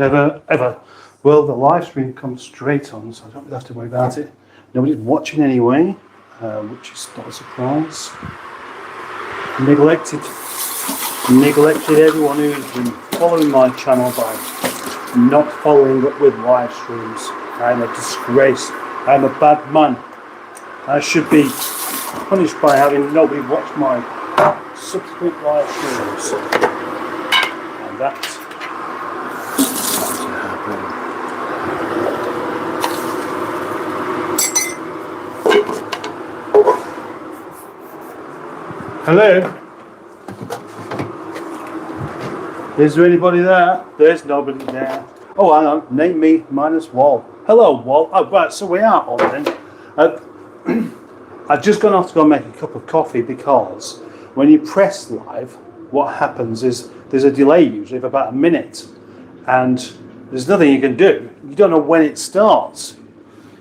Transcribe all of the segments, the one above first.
never ever will the live stream come straight on, so I don't really have to worry about it. Nobody's watching anyway, which is not a surprise. Neglected everyone who's been following my channel by not following up with live streams. I'm a disgrace. I'm a bad man. I should be punished by having nobody watch my subsequent live streams. And that's not to happen. Hello? Is there anybody there? There's nobody there. Oh, hang on. Name me minus Wall. Hello, Wall. Oh, right, so we are on then. I've just gone off to go make a cup of coffee because when you press live, what happens is there's a delay usually of about a minute and there's nothing you can do. You don't know when it starts.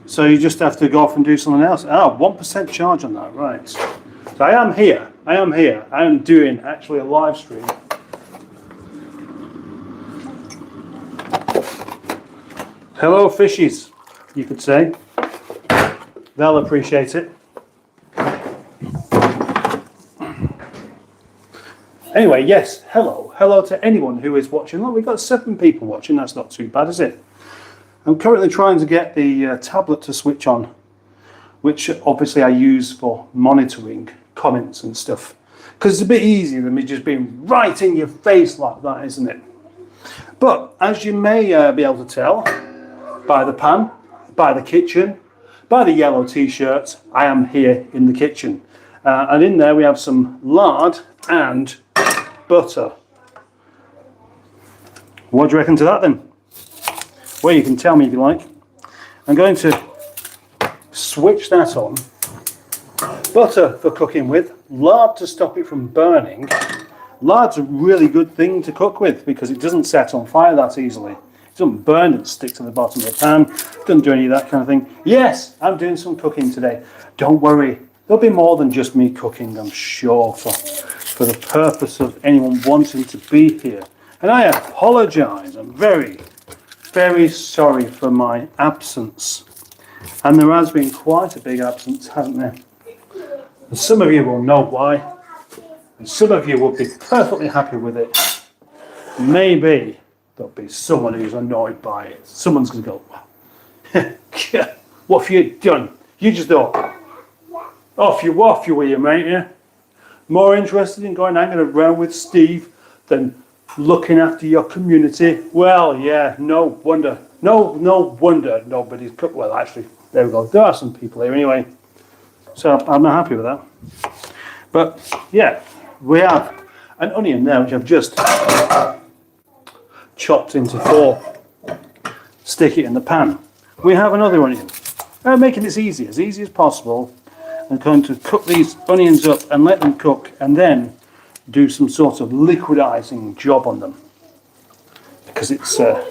So you just have to go off and do something else. Oh, 1% charge on that, right. So I am here. I am doing actually a live stream. Hello, fishies, you could say. They'll appreciate it. Anyway, yes, hello. Hello to anyone who is watching. Look, we've got 7 people watching. That's not too bad, is it? I'm currently trying to get the tablet to switch on, which obviously I use for monitoring comments and stuff. Because it's a bit easier than me just being right in your face like that, isn't it? But as you may be able to tell by the pan, by the kitchen, by the yellow t-shirt, I am here in the kitchen. And in there we have some lard and butter. What do you reckon to that then? Well, you can tell me if you like. I'm going to switch that on. Butter for cooking with, lard to stop it from burning. Lard's a really good thing to cook with because it doesn't set on fire that easily. It doesn't burn and stick to the bottom of the pan. It doesn't do any of that kind of thing. Yes, I'm doing some cooking today. Don't worry, there'll be more than just me cooking, I'm sure, for the purpose of anyone wanting to be here. And I apologise. I'm very, very sorry for my absence. And there has been quite a big absence, hasn't there? And some of you will know why. And some of you will be perfectly happy with it. Maybe there'll be someone who's annoyed by it. Someone's going to go, what have you done? You just thought, off you were you, mate, yeah? More interested in going hanging around with Steve than looking after your community? Well, yeah, no wonder. No wonder nobody's cooked. Well, actually, there we go. There are some people here anyway. So I'm not happy with that. But, yeah, we have an onion there, which I've just chopped into 4. Stick it in the pan. We have another onion. Making this easy as possible. I'm going to cook these onions up and let them cook and then do some sort of liquidizing job on them. Because it's kind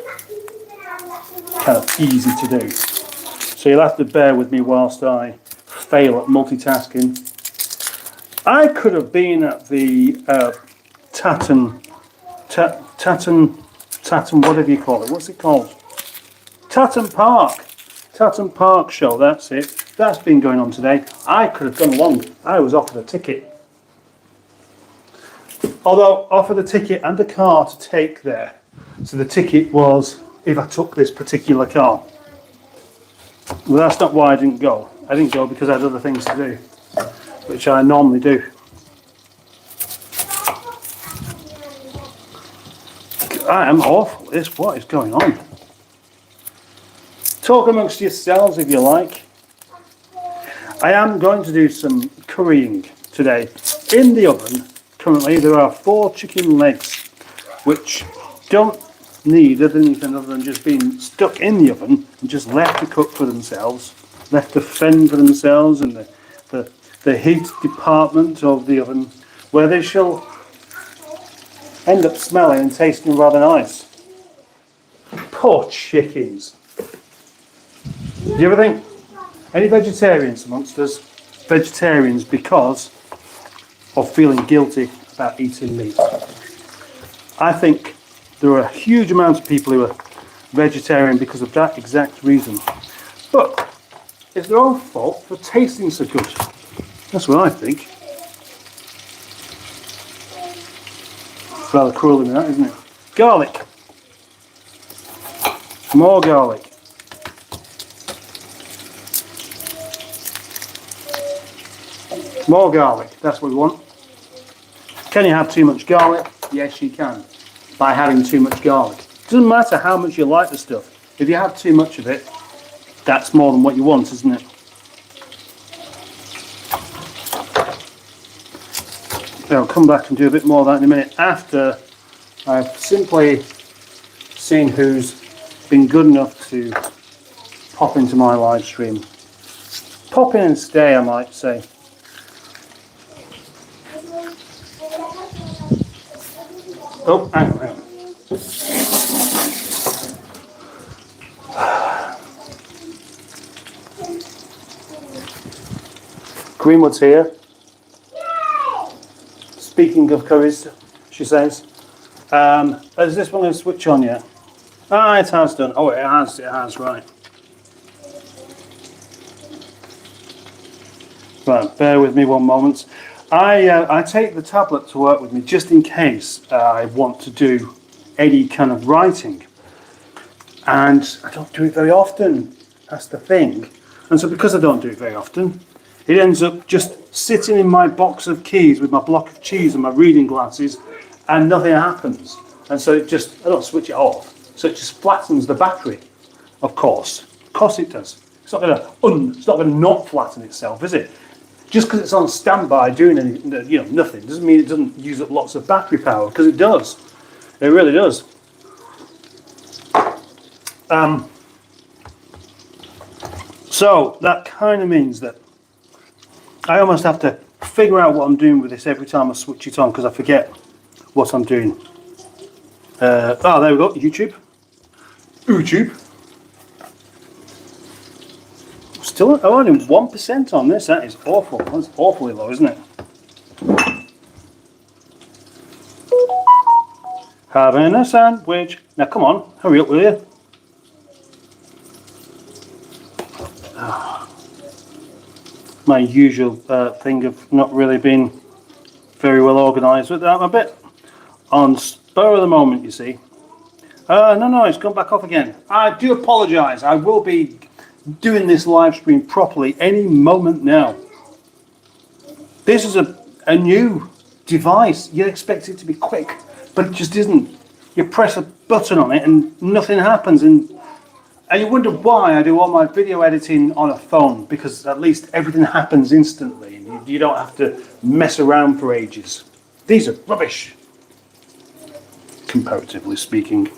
of easy to do. So you'll have to bear with me whilst I fail at multitasking. I could have been at the Tatton, whatever you call it. What's it called? Tatton Park show, that's it. That's been going on today. I could have gone along. I was offered a ticket. Although offered a ticket and a car to take there. So the ticket was if I took this particular car. Well, that's not why I didn't go. I didn't go because I had other things to do, which I normally do. I am awful at this. What is going on? Talk amongst yourselves if you like. I am going to do some currying today. In the oven, currently, there are 4 chicken legs, which don't need anything other than just being stuck in the oven and just left to cook for themselves, left to fend for themselves in the heat department of the oven, where they shall end up smelling and tasting rather nice. Poor chickens. Do you ever think, any vegetarians amongst us, vegetarians because of feeling guilty about eating meat? I think there are a huge amount of people who are vegetarian because of that exact reason. But it's their own fault for tasting so good. That's what I think. It's rather cruel in that, isn't it? Garlic. More garlic. More garlic, that's what we want. Can you have too much garlic? Yes, you can, by having too much garlic. It doesn't matter how much you like the stuff. If you have too much of it, that's more than what you want, isn't it? I'll come back and do a bit more of that in a minute after I've simply seen who's been good enough to pop into my live stream. Pop in and stay, I might say. Oh, hang on, hang on. Greenwood's here. Speaking of curries, she says. Is this one going to switch on yet? Ah, it has done. Oh, it has, right. Right, bear with me one moment. I take the tablet to work with me just in case I want to do any kind of writing. And I don't do it very often, that's the thing. And so because I don't do it very often, it ends up just sitting in my box of keys with my block of cheese and my reading glasses, and nothing happens. And so I don't switch it off, so it just flattens the battery, of course. Of course it does. It's not going to not flatten itself, is it? Just because it's on standby doing anything, nothing, doesn't mean it doesn't use up lots of battery power, because it does. It really does. So that kind of means that I almost have to figure out what I'm doing with this every time I switch it on, because I forget what I'm doing. There we go, YouTube. Still only 1% on this. That is awful. That's awfully low, isn't it? Having a sandwich. Now come on, hurry up, will you? My usual thing of not really being very well organised with that a bit. On spur of the moment, you see. No, it's gone back off again. I do apologise. I will be doing this live stream properly any moment now. This is a new device. You expect it to be quick, but it just isn't. You press a button on it and nothing happens, and you wonder why I do all my video editing on a phone, because at least everything happens instantly and you don't have to mess around for ages. These are rubbish, comparatively speaking.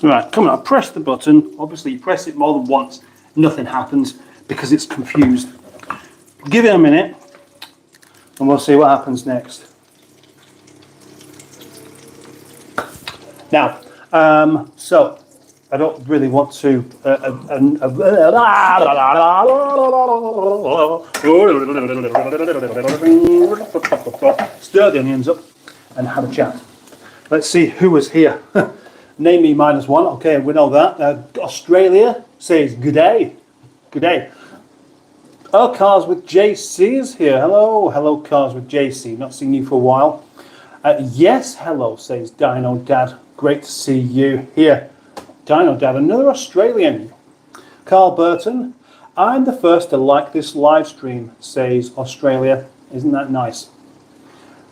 Right, come on, press the button. Obviously, you press it more than once, nothing happens because it's confused. Give it a minute, and we'll see what happens next. Now, so I don't really want to stir the onions up and have a chat. Let's see who was here. Name me -1. Okay, we know that. Australia says good day. Good day. Oh, Cars with JC is here. Hello, Cars with JC. Not seen you for a while. Yes, hello, says Dino Dad. Great to see you here. Dino Dad, another Australian. Carl Burton, I'm the first to like this live stream, says Australia. Isn't that nice?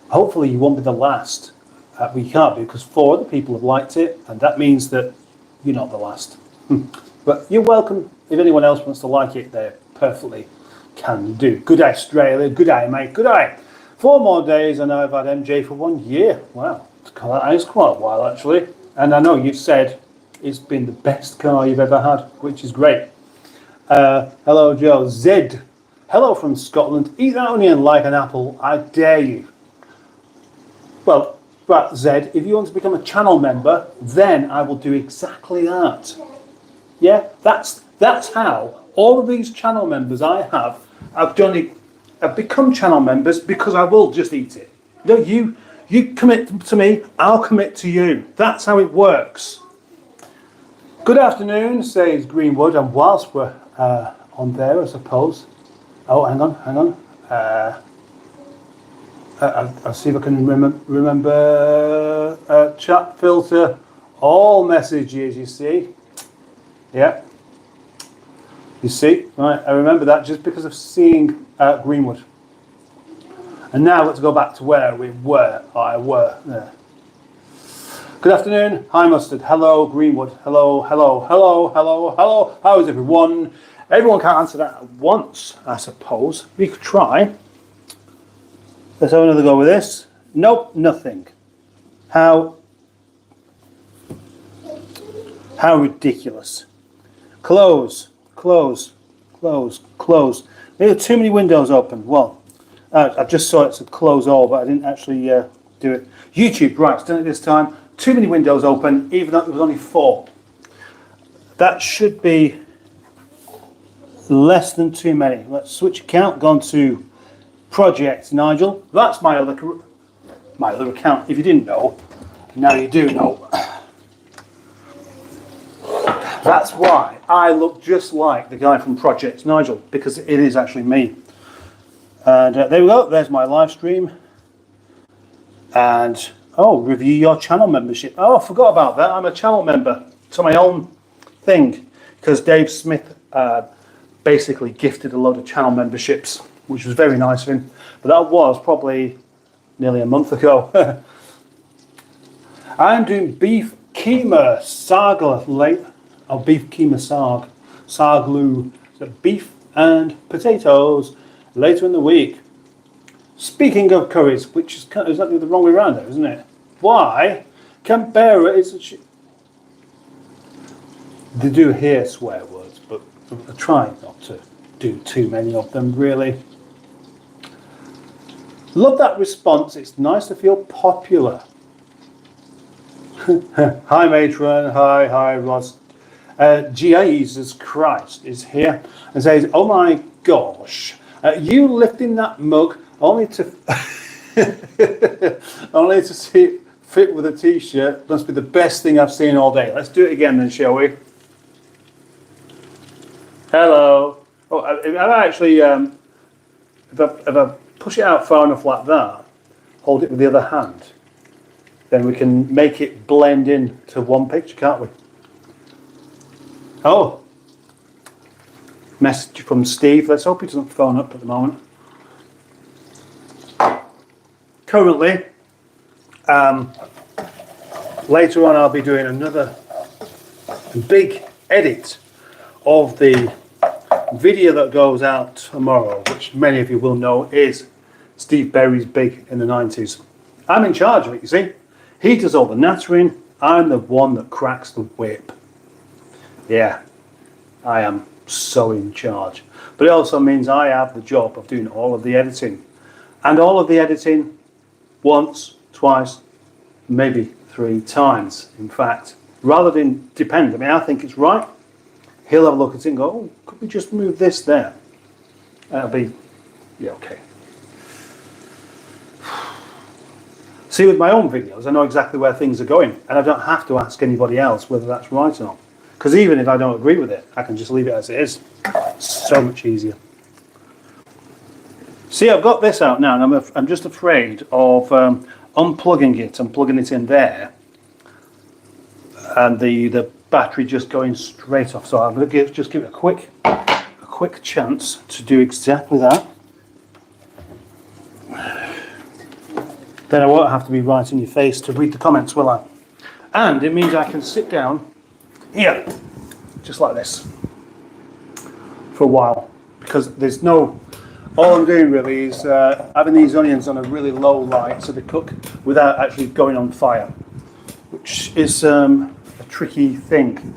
Hopefully you won't be the last. We can't be, because 4 other people have liked it, and that means that you're not the last. But you're welcome. If anyone else wants to like it, they perfectly can do. Good day, Australia. Good day, mate. Good day. 4 more days, and I've had MJ for 1 year. Wow, that is quite a while, actually. And I know you've said it's been the best car you've ever had, which is great. Hello, Joe. Zed. Hello from Scotland. Eat that onion like an apple. I dare you. Well, right, Zed, if you want to become a channel member, then I will do exactly that. Yeah, that's how all of these channel members I have done it. I've become channel members because I will just eat it. No, you commit to me, I'll commit to you. That's how it works. Good afternoon, says Greenwood, and whilst we're on there, I suppose. Oh, hang on. I'll see if I can remember chat filter all messages, you see. Yeah. You see, right, I remember that just because of seeing Greenwood. And now let's go back to where we were. There. Good afternoon. Hi, Mustard. Hello, Greenwood. Hello. How is everyone? Everyone can't answer that at once, I suppose. We could try. Let's have another go with this. Nope, nothing. How ridiculous. Close. Maybe too many windows open. Well, I just saw it said close all, but I didn't actually do it. YouTube, right, it's done it this time. Too many windows open, even though there was only 4. That should be less than too many. Let's switch account, gone to Project Nigel. That's my other account. If you didn't know, now you do know. That's why I look just like the guy from Project Nigel, because it is actually me. And there we go. There's my live stream. And review your channel membership. Oh, I forgot about that. I'm a channel member to my own thing, because Dave Smith basically gifted a load of channel memberships, which was very nice of him. But that was probably nearly a month ago. I'm doing beef keema sarg late. Oh, beef keema sarglu. So beef and potatoes later in the week. Speaking of curries, which is kind of exactly the wrong way around there, isn't it? Why? Canberra is they do hear swear words, but I try not to do too many of them, really. Love that response. It's nice to feel popular. Hi, Matron. Hi, Ross. Jesus Christ is here and says, "Oh my gosh, you lifting that mug only to see it fit with a t-shirt must be the best thing I've seen all day." Let's do it again then, shall we? Hello. Oh, I've actually, if I push it out far enough like that, hold it with the other hand, then we can make it blend in to one picture, can't we? Oh, message from Steve. Let's hope he doesn't phone up at the moment. Currently, later on I'll be doing another big edit of the video that goes out tomorrow, which many of you will know is Steve Berry's Big in the 90s. I'm in charge of it, you see. He does all the nattering. I'm the one that cracks the whip. Yeah, I am so in charge. But it also means I have the job of doing all of the editing. And all of the editing once, twice, maybe 3 times, in fact. Rather than depend. I mean, I think it's right. He'll have a look at it and go, "Oh, could we just move this there?" That'll be, yeah, okay. See, with my own videos, I know exactly where things are going, and I don't have to ask anybody else whether that's right or not. Because even if I don't agree with it, I can just leave it as it is. So much easier. See, I've got this out now, and I'm just afraid of unplugging it and plugging it in there, and the battery just going straight off. So I'm going to just give it a quick chance to do exactly that. Then I won't have to be right in your face to read the comments, will I? And it means I can sit down here, just like this, for a while, because there's no. All I'm doing really is having these onions on a really low light so they cook without actually going on fire, which is a tricky thing.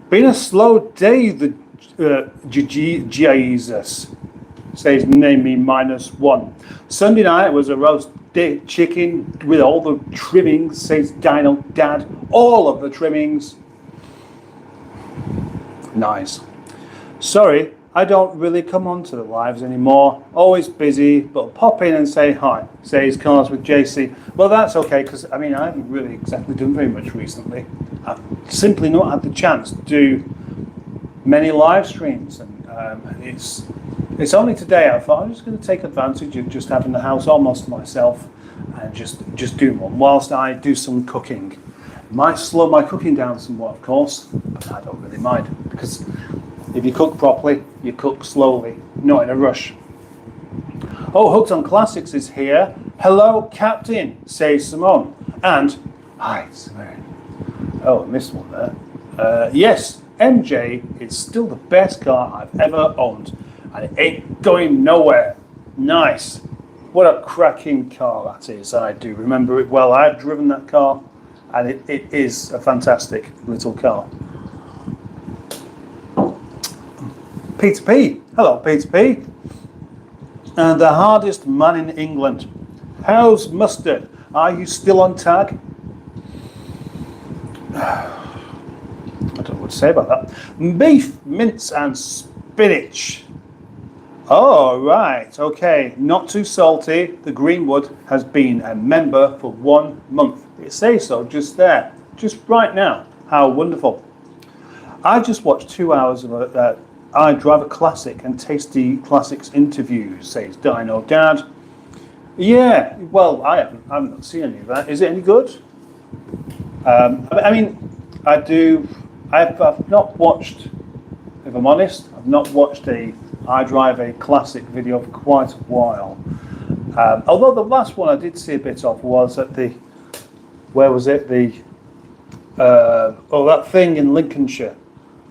Been a slow day, the Jesus says name me -1. Sunday night was a roast chicken with all the trimmings, says Dino Dad. All of the trimmings. Nice. Sorry, I don't really come onto the lives anymore. Always busy, but I'll pop in and say hi. Says Cars with JC. Well, that's okay, because I mean, I haven't really exactly done very much recently. I've simply not had the chance to do many live streams, and it's only today I thought I'm just going to take advantage of just having the house almost to myself and just do one whilst I do some cooking. It might slow my cooking down somewhat, of course, but I don't really mind, because if you cook properly, you cook slowly, not in a rush. Oh, Hooked on Classics is here. Hello, Captain, says Simone. And, hi, Simone. Oh, I missed one there. Yes, MJ is still the best car I've ever owned, and it ain't going nowhere. Nice. What a cracking car that is. I do remember it well. I've driven that car, and it is a fantastic little car. Peter P. Hello, Peter P. And the hardest man in England. How's Mustard? Are you still on tag? I don't know what to say about that. Beef, mince and spinach. Oh, right. Okay. Not too salty. The Greenwood has been a member for 1 month. It says so just there. Just right now. How wonderful. I just watched 2 hours of I Drive a Classic and Tasty Classics interviews, says Dino Dad. Yeah, well, I haven't seen any of that. Is it any good? I mean, I've not watched, if I'm honest, I've not watched a I Drive a Classic video for quite a while. Although the last one I did see a bit of was at the, where was it? That thing in Lincolnshire.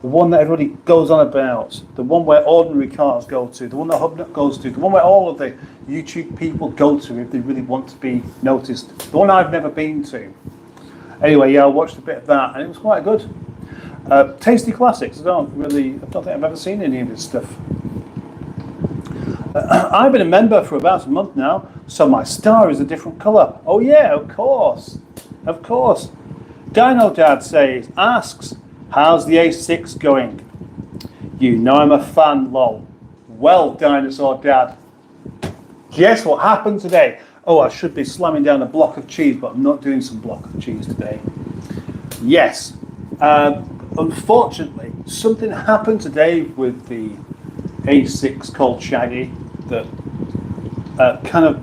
The one that everybody goes on about, the one where ordinary cars go to, the one that Hubnut goes to, the one where all of the YouTube people go to if they really want to be noticed. The one I've never been to. Anyway, yeah, I watched a bit of that and it was quite good. Tasty Classics, I don't think I've ever seen any of his stuff. I've been a member for about a month now, so my star is a different colour. Oh yeah, of course. Of course. Dino Dad asks, how's the A6 going? You know I'm a fan, lol. Well, Dinosaur Dad. Guess what happened today? Oh, I should be slamming down a block of cheese, but I'm not doing some block of cheese today. Yes. Unfortunately, something happened today with the A6 called Shaggy that kind of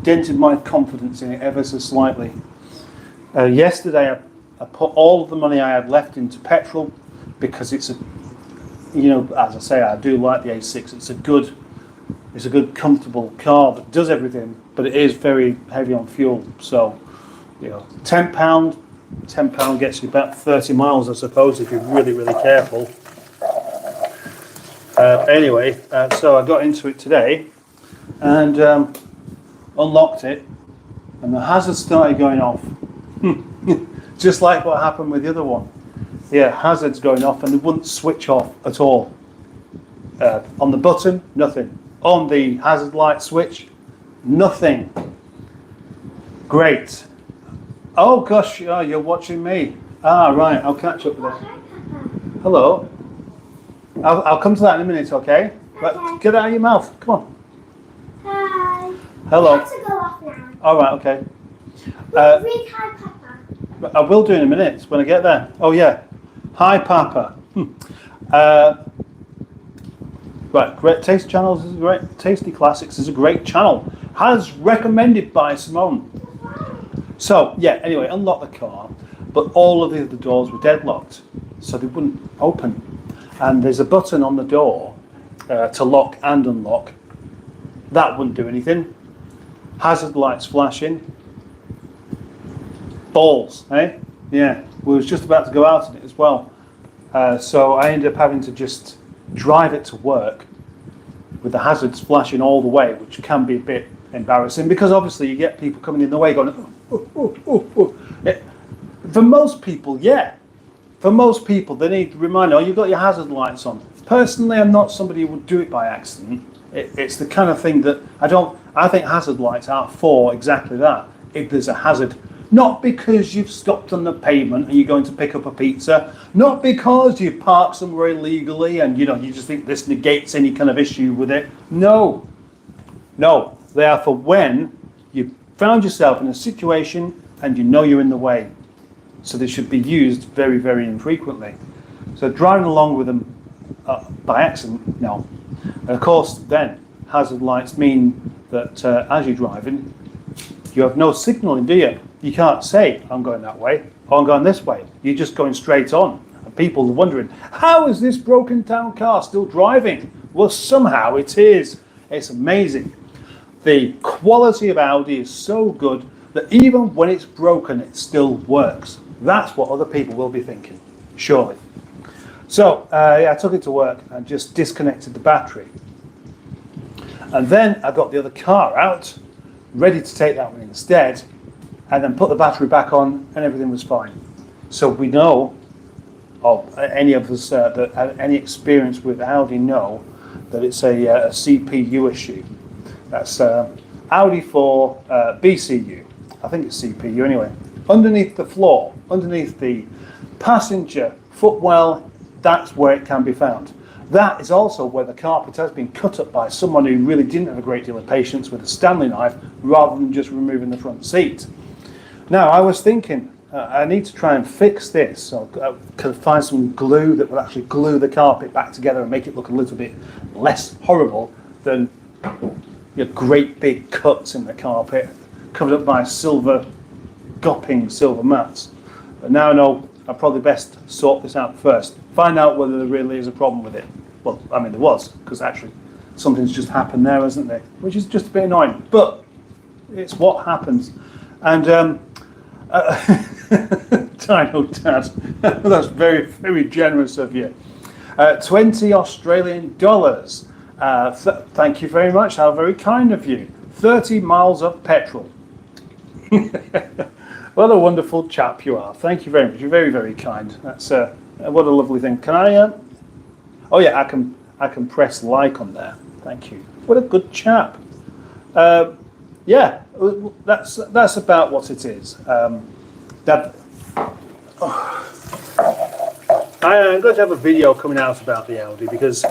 dented my confidence in it ever so slightly. Yesterday, I put all of the money I had left into petrol because it's as I say, I do like the A6. It's a good, comfortable car that does everything, but it is very heavy on fuel. So, £10 gets you about 30 miles, I suppose, if you're really, really careful. Anyway, so I got into it today and unlocked it, and the hazard started going off. Just like what happened with the other one. Yeah, hazards going off and they wouldn't switch off at all. On the button, nothing. On the hazard light switch, nothing. Great. Oh gosh, you're watching me. Right, I'll catch up with it. Hello. I'll come to that in a minute, okay? Right, get it out of your mouth. Come on. Hi. Hello. I have to go off now. All right, okay. Read Hi, Papa. I will do in a minute when I get there. Oh yeah. Hi, Papa. Right, Great Taste Channels is great. Tasty Classics is a great channel. As recommended by Simone. So yeah. Anyway, unlock the car, but all of the other doors were deadlocked, so they wouldn't open. And there's a button on the door to lock and unlock. That wouldn't do anything. Hazard lights flashing. Balls, eh? Yeah, we was just about to go out in it as well. So I ended up having to just drive it to work with the hazards flashing all the way, which can be a bit embarrassing because obviously you get people coming in the way going, oh. Yeah. For most people, yeah. For most people, they need to remind, you've got your hazard lights on. Personally, I'm not somebody who would do it by accident. It's the kind of thing that I think hazard lights are for exactly that. If there's a hazard Not because you've stopped on the pavement and you're going to pick up a pizza. Not because you've parked somewhere illegally and you just think this negates any kind of issue with it. No. No. They are for when you found yourself in a situation and you know you're in the way. So they should be used very, very infrequently. So driving along with them by accident, no. And of course, then hazard lights mean that as you're driving, you have no signalling, do you? You can't say, I'm going that way, or I'm going this way. You're just going straight on. And people are wondering, how is this broken down car still driving? Well, somehow it is. It's amazing. The quality of Audi is so good that even when it's broken, it still works. That's what other people will be thinking, surely. So I took it to work and just disconnected the battery. And then I got the other car out, ready to take that one instead, and then put the battery back on and everything was fine. So we know, or any of us that have any experience with Audi know, that it's a CPU issue. That's Audi 4 BCU. I think it's CPU anyway. Underneath the floor, underneath the passenger footwell, that's where it can be found. That is also where the carpet has been cut up by someone who really didn't have a great deal of patience with a Stanley knife rather than just removing the front seat. Now, I was thinking, I need to try and fix this. So I could find some glue that would actually glue the carpet back together and make it look a little bit less horrible than your great big cuts in the carpet covered up by gopping silver mats. But now I know I'd probably best sort this out first. Find out whether there really is a problem with it. Well, I mean, there was, because actually something's just happened there, hasn't there? Which is just a bit annoying, but it's what happens. And Dino Dad, that's very, very generous of you. 20 Australian dollars. Thank you very much. How very kind of you. 30 miles of petrol. What a wonderful chap you are. Thank you very much. You're very, very kind. That's what a lovely thing. Can I? Oh yeah, I can press like on there. Thank you. What a good chap. Yeah, that's about what it is. I'm going to have a video coming out about the Audi because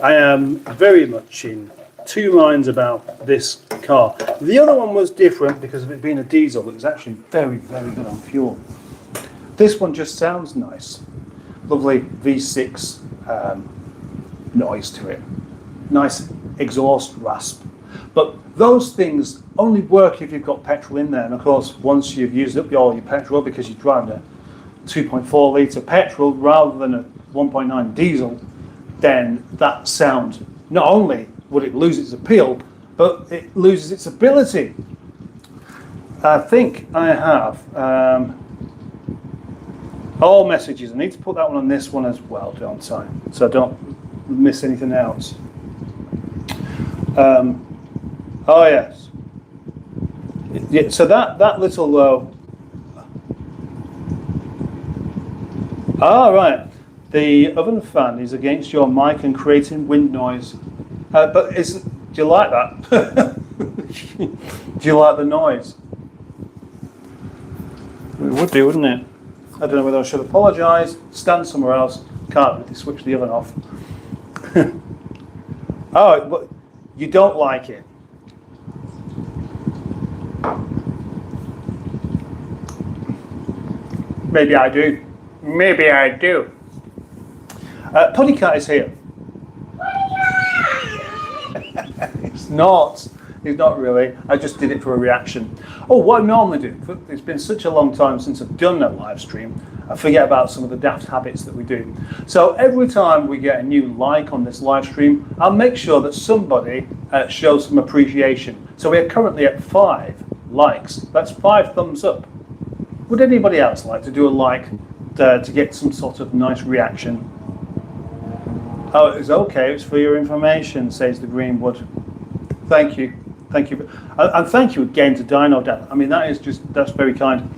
I am very much in two minds about this car. The other one was different because of it being a diesel. It was actually very, very good on fuel. This one just sounds nice. Lovely V6 noise to it. Nice exhaust rasp. But those things only work if you've got petrol in there. And of course, once you've used up all your petrol because you're driving a 2.4 litre petrol rather than a 1.9 diesel, then that sound, not only would it lose its appeal, but it loses its ability. I think I have all messages. I need to put that one on this one as well, don't I? So I don't miss anything else. Oh yes. Yeah, so that little right. The oven fan is against your mic and creating wind noise. But do you like that? Do you like the noise? It would be, wouldn't it? I don't know whether I should apologise, stand somewhere else. Can't really switch the oven off. Oh, but you don't like it. Maybe I do. Maybe I do. Puddycat is here. It's not. It's not really. I just did it for a reaction. Oh, what I normally do, it's been such a long time since I've done a live stream, I forget about some of the daft habits that we do. So every time we get a new like on this live stream, I'll make sure that somebody shows some appreciation. So we're currently at 5 likes. That's 5 thumbs up. Would anybody else like to do a like to get some sort of nice reaction? Oh, it's okay. It's for your information, says the Greenwood. Thank you. Thank you. And thank you again to Dino Dad. I mean, that's very kind.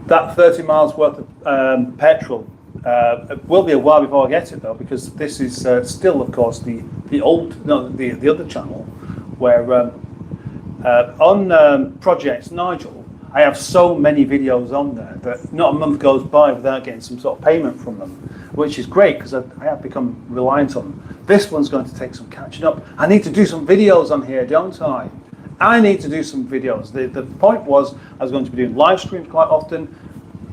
That 30 miles worth of petrol will be a while before I get it though, because this is still, of course, the other channel where on Project Nigel, I have so many videos on there that not a month goes by without getting some sort of payment from them, which is great because I have become reliant on them. This one's going to take some catching up. I need to do some videos on here, don't I? I need to do some videos. The point was I was going to be doing live streams quite often,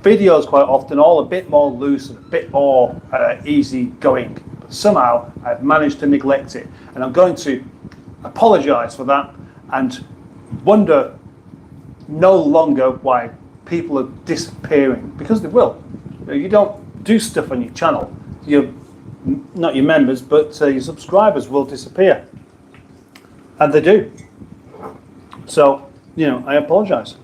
videos quite often, all a bit more loose and a bit more easy going. But somehow I've managed to neglect it, and I'm going to apologise for that and wonder no longer why people are disappearing, because they will. You don't do stuff on your channel, not your members, but your subscribers will disappear, and they do. So, I apologise.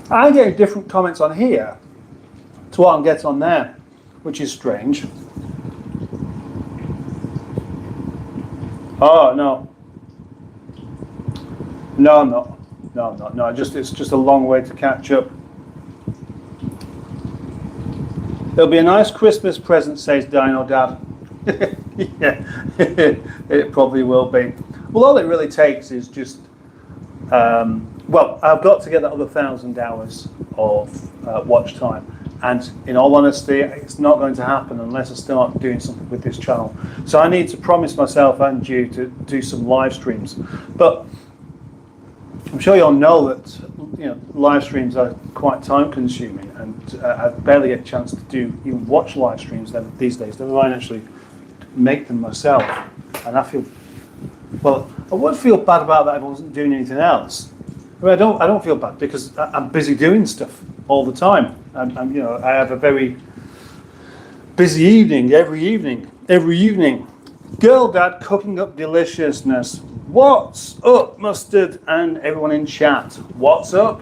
I get different comments on here to what I'm getting on there, which is strange. Oh, no. No, I'm not. No, I'm not. No, it's just a long way to catch up. It'll be a nice Christmas present, says Dino Dad. Yeah, it probably will be. Well, all it really takes is just, well, I've got to get that other 1,000 hours of watch time. And in all honesty, it's not going to happen unless I start doing something with this channel. So I need to promise myself and you to do some live streams. But I'm sure you all know that live streams are quite time consuming, and I barely get a chance to even watch live streams these days. Never mind actually make them myself. And I would feel bad about that if I wasn't doing anything else. I don't feel bad because I'm busy doing stuff all the time. I have a very busy evening every evening. Girl Dad cooking up deliciousness. What's up, Mustard and everyone in chat? What's up?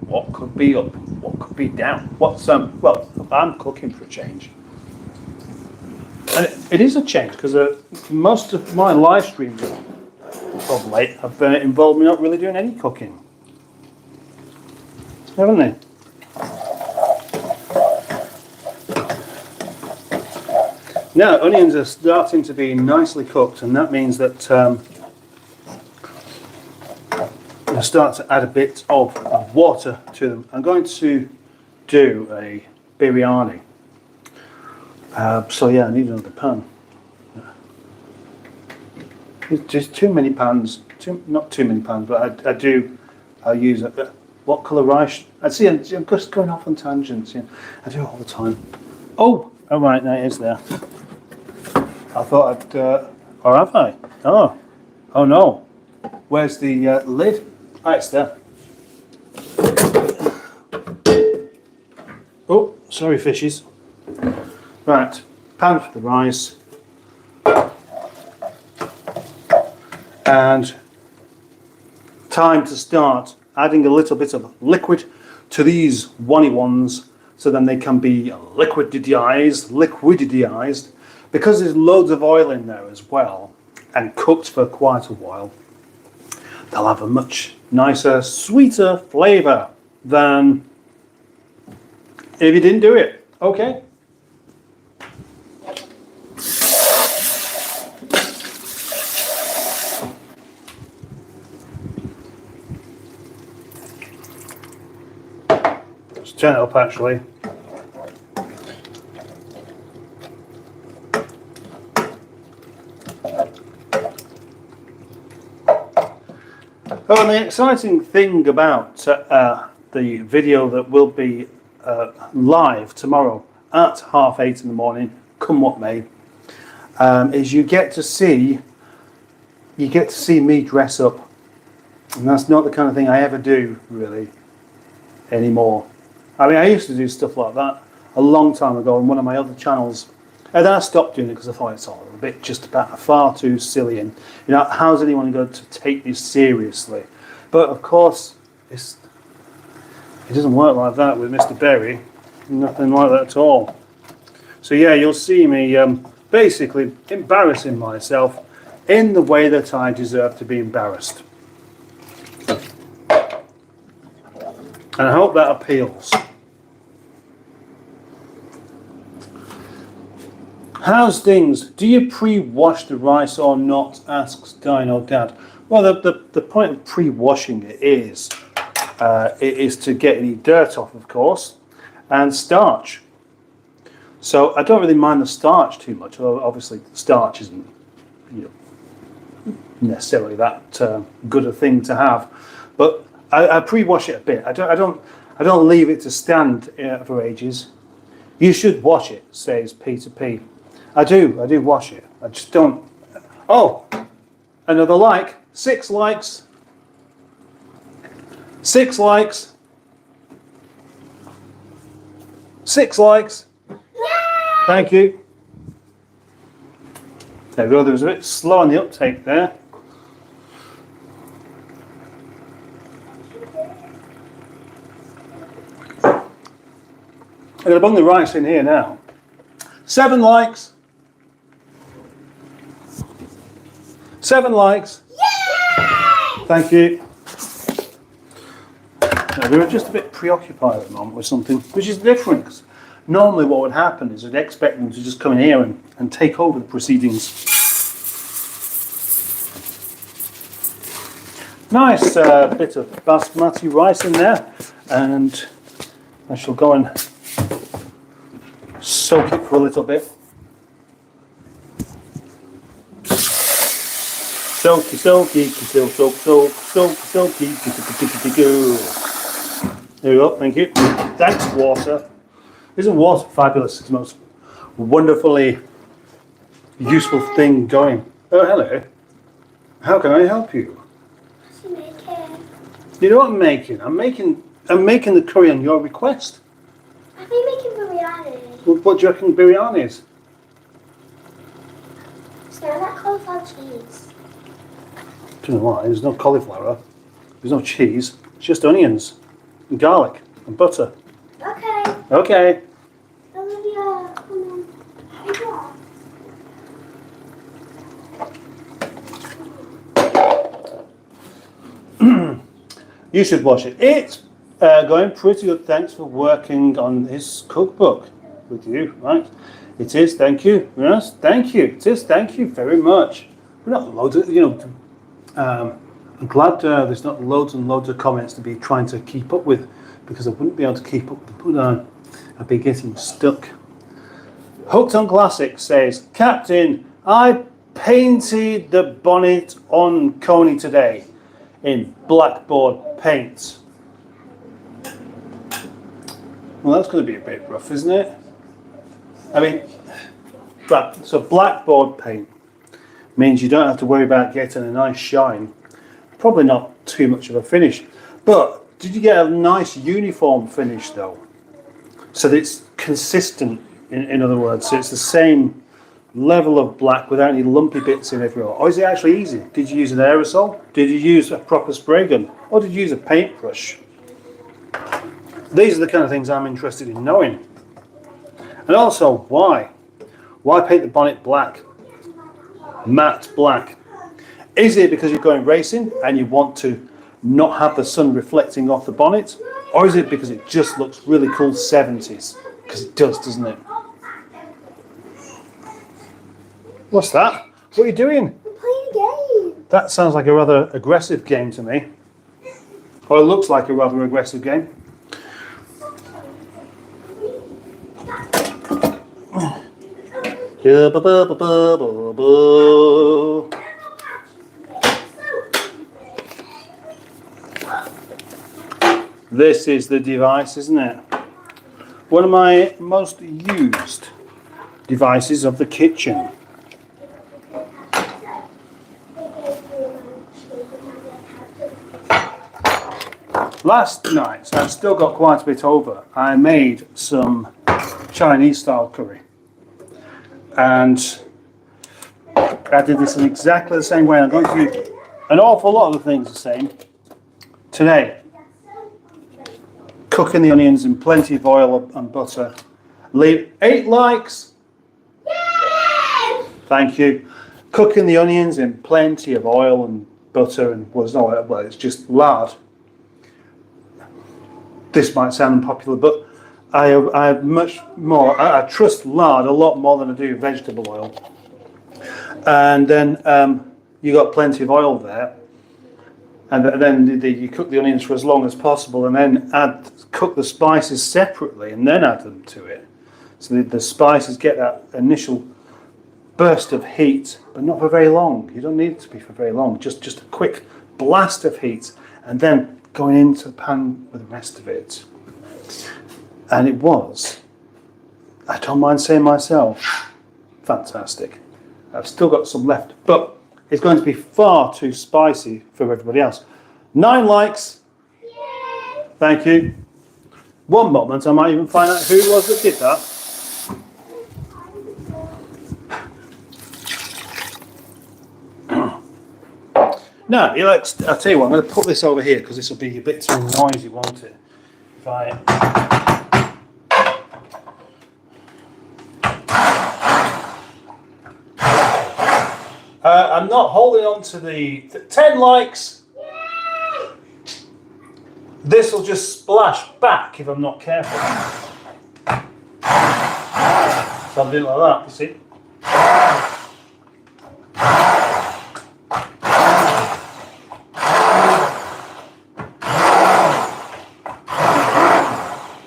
What could be up? What could be down? Well, I'm cooking for a change. And it is a change because most of my live streams of late have involved me not really doing any cooking. Haven't they? Now, onions are starting to be nicely cooked, and that means that I start to add a bit of water to them. I'm going to do a biryani. So yeah, I need another pan. There's too many pans. Not too many pans, but I'll use it. What colour rice? I see. I'm just going off on tangents. I do it all the time. Oh right, now it is there. I thought or have I? Oh no. Where's the lid? Ah, it's there. Oh, sorry, fishies. Right, pan for the rice. And time to start adding a little bit of liquid to these ones, so then they can be liquidized, because there's loads of oil in there as well, and cooked for quite a while. They'll have a much nicer, sweeter flavour than if you didn't do it. Okay? Let's turn it up actually. Oh, and the exciting thing about the video that will be live tomorrow at 8:30 in the morning, come what may, is you get to see me dress up, and that's not the kind of thing I ever do really anymore. I mean, I used to do stuff like that a long time ago on one of my other channels, and then I stopped doing it because I thought it's all a bit just about far too silly, and how's anyone going to take this seriously? But of course, it doesn't work like that with Mr. Berry. Nothing like that at all. So yeah, you'll see me basically embarrassing myself in the way that I deserve to be embarrassed. And I hope that appeals. How's things? Do you pre-wash the rice or not? Asks Dino Dad. Well, the point of pre-washing it is to get any dirt off, of course, and starch. So I don't really mind the starch too much. Although obviously, starch isn't necessarily that good a thing to have, but I pre-wash it a bit. I don't leave it to stand for ages. You should wash it, says Peter P. I do wash it. I just don't. Oh, another like. 6 likes. 6 likes. 6 likes. Yay! Thank you. There we go. There was a bit slow on the uptake there. I'm going to bung the rice in here now. 7 likes. 7 likes. Yay! Thank you. Now, we were just a bit preoccupied at the moment with something, which is different. 'Cause normally what would happen is I'd expect them to just come in here and take over the proceedings. Nice bit of basmati rice in there, and I shall go and soak it for a little bit. Soaky, soaky, soak, soak, soak, soak, soaky, go. There we go, thank you. Thanks, water. Isn't water fabulous? It's the most wonderfully useful thing going. Oh, hello. How can I help you? What's he making? You know what I'm making? I'm making the curry on your request. I've been making biryani. What do you reckon biryani is? It's not that cauliflower cheese. Do you know why? There's no cauliflower. There's no cheese. It's just onions and garlic and butter. Okay. Okay. Olivia, come on. Hurry up. You should watch it. It's going pretty good. Thanks for working on this cookbook with you. Right? It is. Thank you. Yes. Thank you. It is. Thank you very much. We're not loads of, I'm glad there's not loads and loads of comments to be trying to keep up with, because I wouldn't be able to keep up with them. I'd be getting stuck. Hooked on Classic says, Captain, I painted the bonnet on Coney today in blackboard paint. Well, that's going to be a bit rough, isn't it? I mean, so blackboard paint means you don't have to worry about getting a nice shine. Probably not too much of a finish. But did you get a nice uniform finish though? So that it's consistent, in other words. So it's the same level of black without any lumpy bits in everywhere. Or is it actually easy? Did you use an aerosol? Did you use a proper spray gun? Or did you use a paintbrush? These are the kind of things I'm interested in knowing. And also, why? Why paint the bonnet black? Matte black. Is it because you're going racing and you want to not have the sun reflecting off the bonnet? Or is it because it just looks really cool 70s? Because it does, doesn't it? What's that? What are you doing? I'm playing a game. That sounds like a rather aggressive game to me. Or it looks like a rather aggressive game. This is the device, isn't it? One of my most used devices of the kitchen. Last night, so I've still got quite a bit over, I made some Chinese style curry. And I did this in exactly the same way. I'm going to do an awful lot of the things the same today. Cooking the onions in plenty of oil and butter. Leave 8 likes. Yay! Thank you. Cooking the onions in plenty of oil and butter, and it's just lard. This might sound unpopular, but I have much more. I trust lard a lot more than I do vegetable oil. And then you got plenty of oil there. And then you cook the onions for as long as possible, and then cook the spices separately, and then add them to it. So the spices get that initial burst of heat, but not for very long. You don't need it to be for very long. Just a quick blast of heat, and then going into the pan with the rest of it. And it was, I don't mind saying myself, fantastic. I've still got some left, but it's going to be far too spicy for everybody else. 9 likes. Yay! Thank you. One moment, I might even find out who it was that did that. No, I'll tell you what, I'm going to put this over here because this will be a bit too noisy, won't it? If I'm not holding on to the 10 likes. Yay! This will just splash back if I'm not careful. Something like that, you see?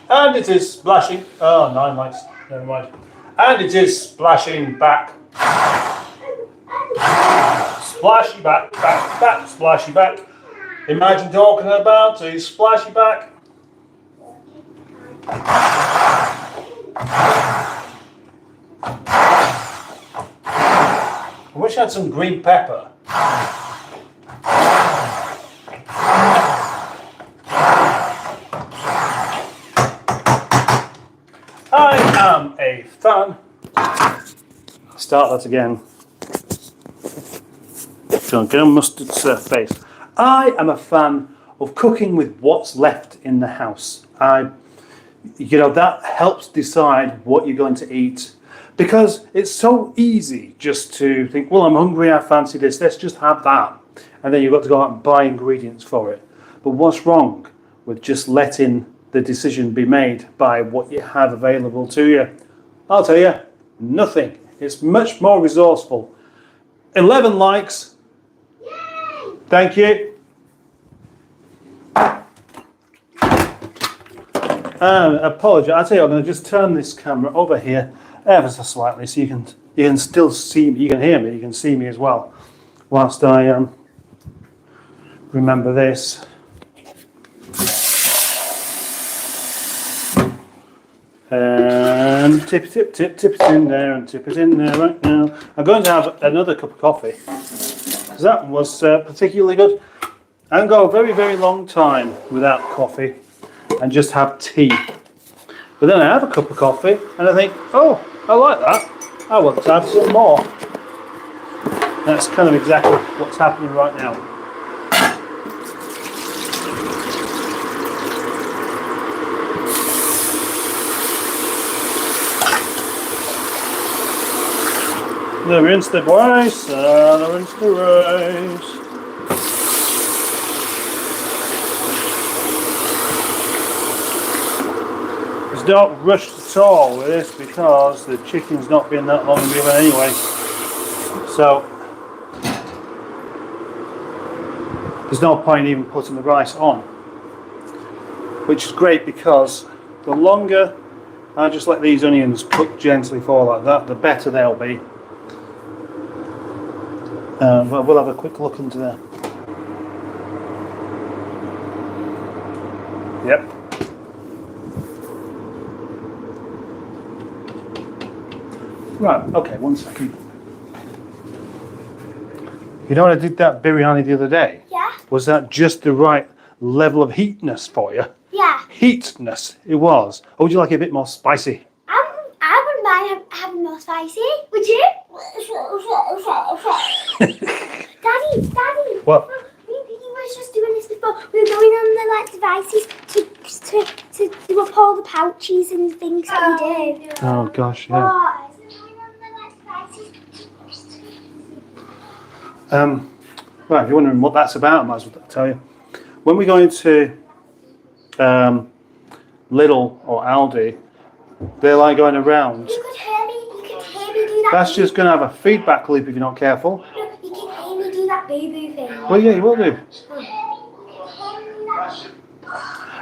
And it is splashing. Oh, 9 likes. Never mind. And it is splashing back. Splashy back, back, splashy back. Imagine talking about a splashy back. I wish I had some green pepper. I am a fan. Start that again. Don't get a mustard face. I am a fan of cooking with what's left in the house. That helps decide what you're going to eat, because it's so easy just to think, well, I'm hungry, I fancy this, let's just have that. And then you've got to go out and buy ingredients for it. But what's wrong with just letting the decision be made by what you have available to you? I'll tell you, nothing. It's much more resourceful. 11 likes. Yay! Thank you. Apologize. I'll tell you, I'm going to just turn this camera over here ever so slightly so you can still see me. You can hear me. You can see me as well. Whilst I remember this. And tip it in there, and tip it in there right now. I'm going to have another cup of coffee because that was particularly good. I can go a very, very long time without coffee and just have tea. But then I have a cup of coffee and I think, oh, I like that. I want to have some more. That's kind of exactly what's happening right now. The rinse the rice, the rinse the rice. It's not rushed at all with this because the chicken's not been that long given anyway. So there's no point even putting the rice on. Which is great because the longer I just let these onions cook gently for like that, the better they'll be. But we'll have a quick look into there. Yep. Right, okay, 1 second. You know when I did that biryani the other day? Yeah? Was that just the right level of heatness for you? Yeah. Heatness, it was. Or would you like it a bit more spicy? I wouldn't mind having more spicy. Would you? Daddy. What? We were just doing this before. We were going on the devices to do up all the pouches and things that we do. Oh gosh, yeah. What? Right, if you're wondering what that's about, I might as well tell you. When we go into Lidl or Aldi, they're like going around. You could hear me do that. That's just going to have a feedback loop if you're not careful. No, you can hear me do that boo-boo thing. Well, yeah, you will do.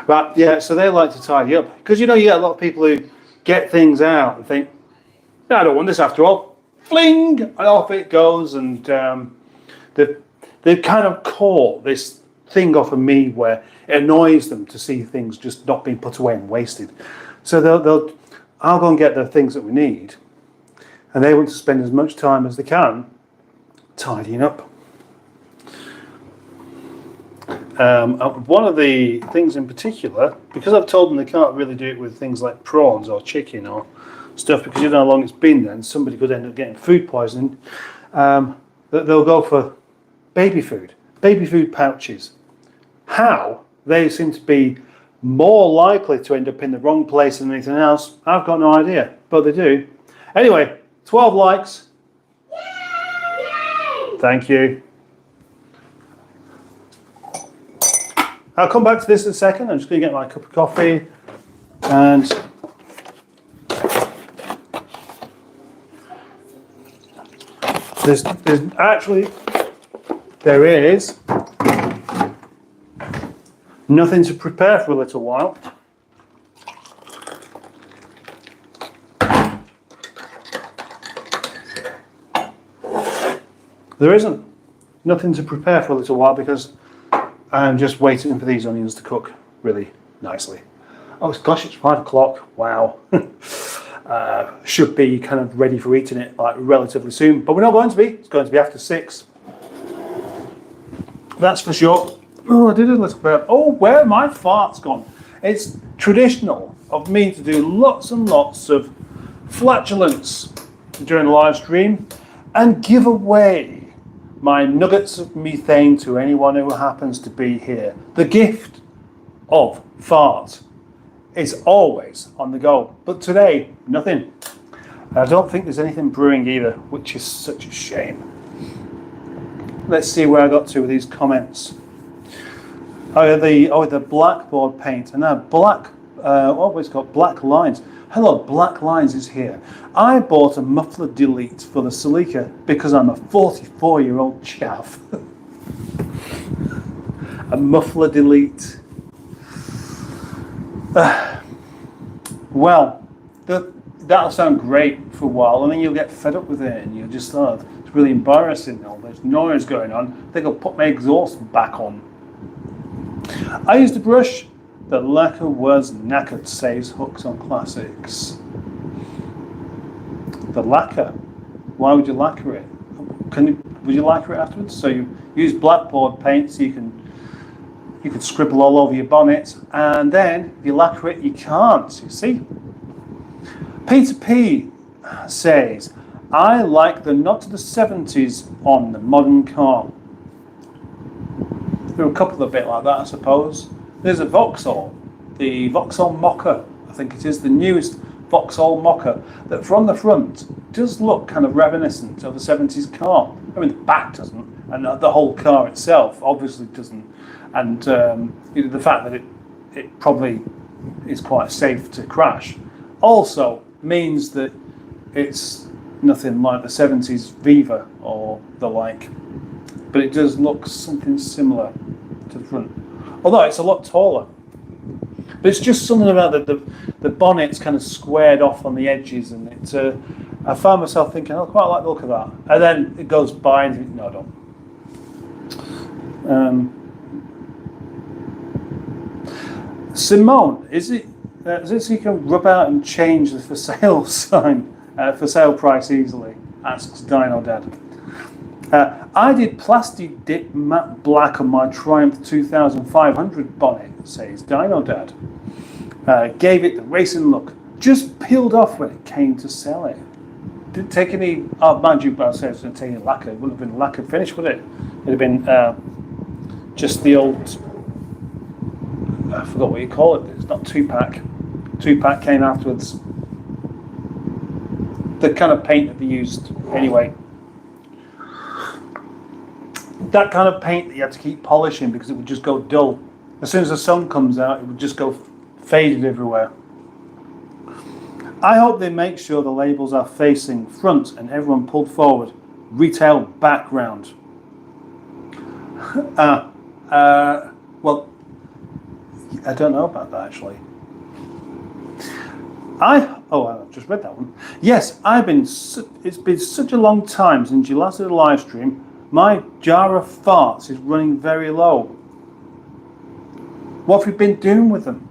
But yeah, so they like to tidy up because you get a lot of people who get things out and think, "No, I don't want this after all." Fling, and off it goes, and they've kind of caught this thing off of me where it annoys them to see things just not being put away and wasted. So I'll go and get the things that we need, and they want to spend as much time as they can tidying up. One of the things in particular, because I've told them they can't really do it with things like prawns or chicken or stuff, because you know how long it's been there and somebody could end up getting food poisoning, that they'll go for baby food pouches. How they seem to be more likely to end up in the wrong place than anything else, I've got no idea, but they do. Anyway, 12 likes. Yay! Thank you. I'll come back to this in a second. I'm just going to get my cup of coffee and there is nothing to prepare for a little while. There isn't nothing to prepare for a little while because I'm just waiting for these onions to cook really nicely. Oh gosh, it's 5 o'clock. Wow. Should be kind of ready for eating it like relatively soon, but we're not going to be. It's going to be after 6. That's for sure. Oh, I did a little bit. Oh, where have my farts gone? It's traditional of me to do lots and lots of flatulence during the live stream and give away my nuggets of methane to anyone who happens to be here. The gift of fart is always on the go, but today, nothing. I don't think there's anything brewing either, which is such a shame. Let's see where I got to with these comments. The blackboard paint, and now it's got black lines. Hello, Black Lines is here. I bought a muffler delete for the Celica because I'm a 44-year-old chav. A muffler delete. Well, that'll sound great for a while, and then you'll get fed up with it, and you'll just it's really embarrassing. All there's noise going on. I think I'll put my exhaust back on. I used a brush. The lacquer was knackered, says Hooks on Classics. The lacquer. Why would you lacquer it? Would you lacquer it afterwards? So you use blackboard paint so you can scribble all over your bonnet, and then if you lacquer it, you can't. You see. Peter P says, I like the nod to the 70s on the modern car. There are a couple of bit like that, I suppose. There's a Vauxhall, the Vauxhall Mocha, I think it is the newest Vauxhall Mocha, that from the front does look kind of reminiscent of a 70s car. I mean, the back doesn't, and the whole car itself obviously doesn't. And the fact that it probably is quite safe to crash also means that it's nothing like the 70s Viva or the like. But it does look something similar to the front. Although it's a lot taller. But it's just something about the bonnet's kind of squared off on the edges, and I found myself thinking, I quite like the look of that. And then it goes by and think, no, I don't. Simone, is it so you can rub out and change the for sale sign, for sale price easily? Asks Dino Dad. I did plastic dip matte black on my Triumph 2500 bonnet, says Dino Dad. Gave it the racing look. Just peeled off when it came to sell it. Didn't take any, mind you, I said it was going to take any lacquer. It wouldn't have been lacquer finish, would it? It'd have been just the old, I forgot what you call it. It's not 2-pack. 2-pack came afterwards. The kind of paint that they used anyway. That kind of paint that you had to keep polishing because it would just go dull. As soon as the sun comes out, it would just go faded everywhere. I hope they make sure the labels are facing front and everyone pulled forward. Retail background. I don't know about that actually. I just read that one. Yes, it's been such a long time since you last did a live stream. My jar of farts is running very low. What have you been doing with them?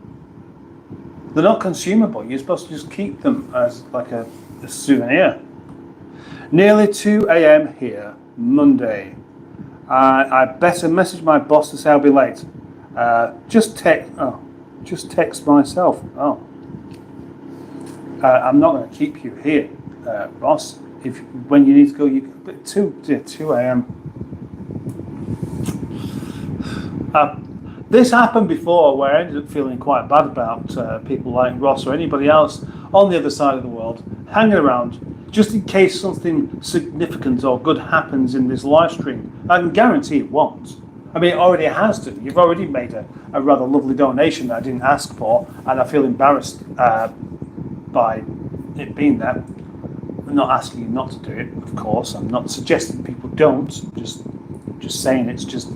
They're not consumable. You're supposed to just keep them as like a souvenir. Nearly 2 a.m. here, Monday. I better message my boss to say I'll be late. Just text myself. Oh. I'm not going to keep you here, Ross. When you need to go, you 2 a.m. This happened before, where I ended up feeling quite bad about people like Ross or anybody else on the other side of the world hanging around just in case something significant or good happens in this live stream. I can guarantee it won't. I mean, it already has to. You've already made a rather lovely donation that I didn't ask for, and I feel embarrassed by it being there. I'm not asking you not to do it, of course. I'm not suggesting people don't. Just saying it's just,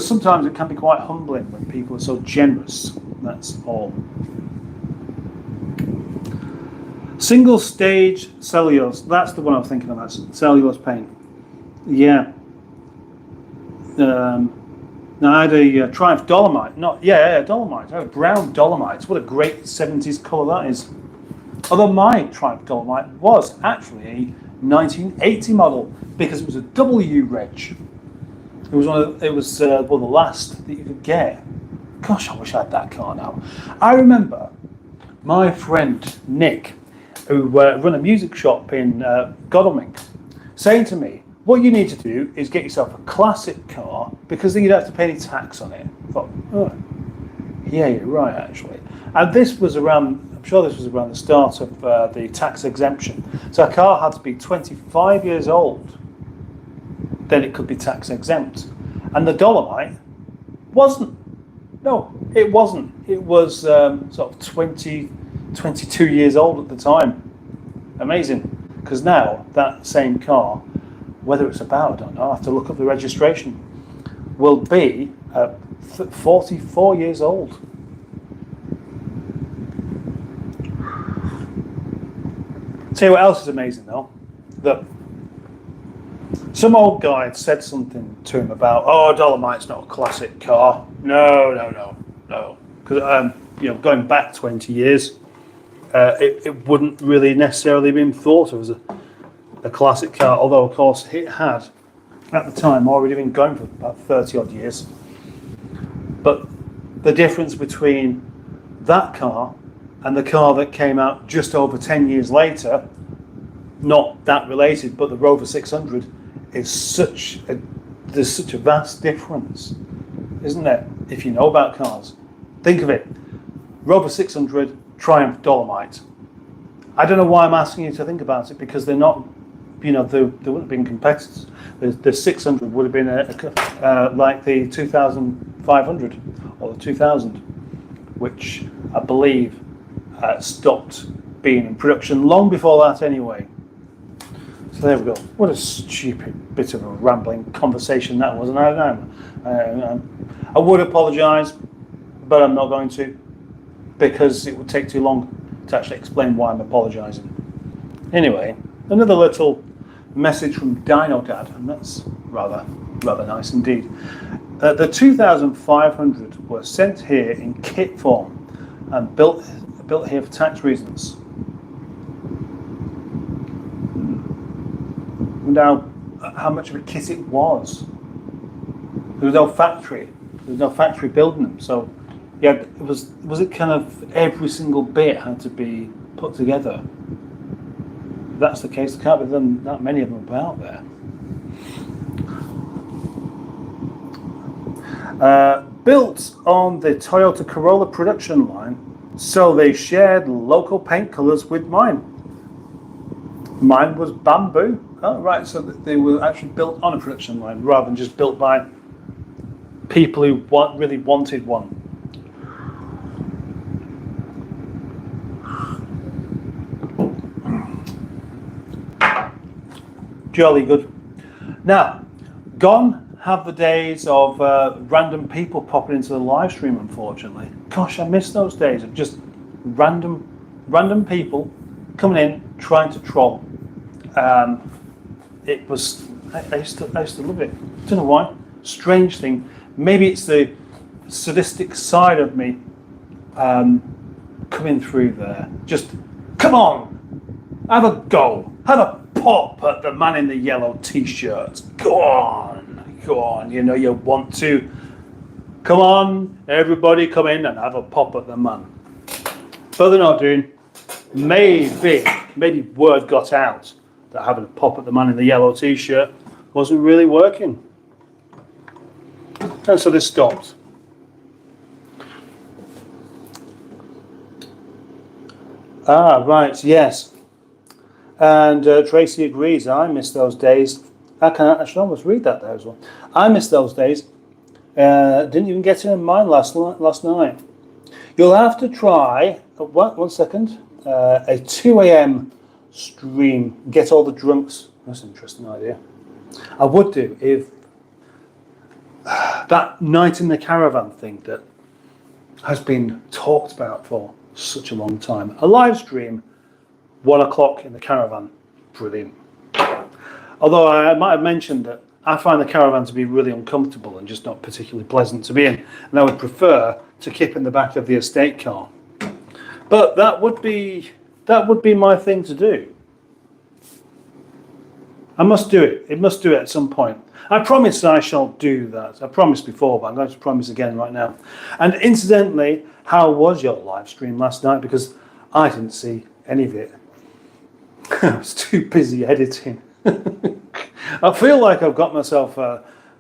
sometimes it can be quite humbling when people are so generous. That's all. Single stage cellulose. That's the one I was thinking of. That's cellulose paint. Yeah. Now I had a Triumph Dolomite. Dolomite. I had a brown Dolomite. What a great 70s colour that is. Although my Triumph Dolomite was actually a 1980 model because it was a W reg. It was one of the last that you could get. Gosh, I wish I had that car now. I remember my friend Nick, who run a music shop in Godalming, saying to me, what you need to do is get yourself a classic car because then you don't have to pay any tax on it. I thought, oh, yeah, you're right, actually. And this was around, I'm sure this was around the start of the tax exemption. So a car had to be 25 years old, then it could be tax exempt. And the Dolomite wasn't. No, it wasn't. It was sort of 22 years old at the time. Amazing. Because now that same car, whether it's about, I don't know, I have to look up the registration, will be 44 years old. Tell you what else is amazing though, that some old guy had said something to him about, Dolomite's not a classic car. No. Because going back 20 years, it wouldn't really necessarily been thought of as a classic car, although of course it had at the time already been going for about 30 odd years. But the difference between that car and the car that came out just over 10 years later, not that related, but the Rover 600, is there's such a vast difference, isn't there? If you know about cars, think of it: Rover 600, Triumph Dolomite. I don't know why I'm asking you to think about it, because they're not, they wouldn't have been competitors. The 600 would have been like the 2500 or the 2000, which I believe stopped being in production long before that anyway. So there we go. What a stupid bit of a rambling conversation that was. And I would apologise, but I'm not going to, because it would take too long to actually explain why I'm apologising. Anyway, another little message from Dino Dad, and that's rather nice indeed. The 2500 were sent here in kit form and built here for tax reasons. Now, how much of a kit it was. There was no factory. There was no factory building them. So, yeah, was it kind of every single bit had to be put together? If that's the case, there can't be that many of them about there. Built on the Toyota Corolla production line, so they shared local paint colours with mine. Mine was bamboo. Oh, right, so they were actually built on a production line rather than just built by people who really wanted one. Jolly good. Now, gone have the days of random people popping into the live stream, unfortunately. Gosh, I miss those days of just random people coming in, trying to troll. It was, I used to love it. Don't know why. Strange thing. Maybe it's the sadistic side of me coming through there. Just, come on, have a go. Have a pop at the man in the yellow t-shirt. Go on. You know you want to. Come on, everybody come in and have a pop at the man. But they're not doing. Maybe word got out that having a pop at the man in the yellow t-shirt wasn't really working. And so they stopped. Ah, right, yes. And Tracy agrees. I miss those days. I should almost read that there as well. I miss those days. Didn't even get it in mine last night. You'll have to try. One second. A 2 a.m. stream. Get all the drunks. That's an interesting idea. I would do if that night in the caravan thing that has been talked about for such a long time. A live stream. 1 o'clock in the caravan, brilliant. Although I might have mentioned that I find the caravan to be really uncomfortable and just not particularly pleasant to be in, and I would prefer to keep in the back of the estate car. But that would be my thing to do. I must do it. It must do it at some point. I promise I shall do that. I promised before, but I'm going to promise again right now. And incidentally, how was your live stream last night? Because I didn't see any of it. I was too busy editing. I feel like I've got myself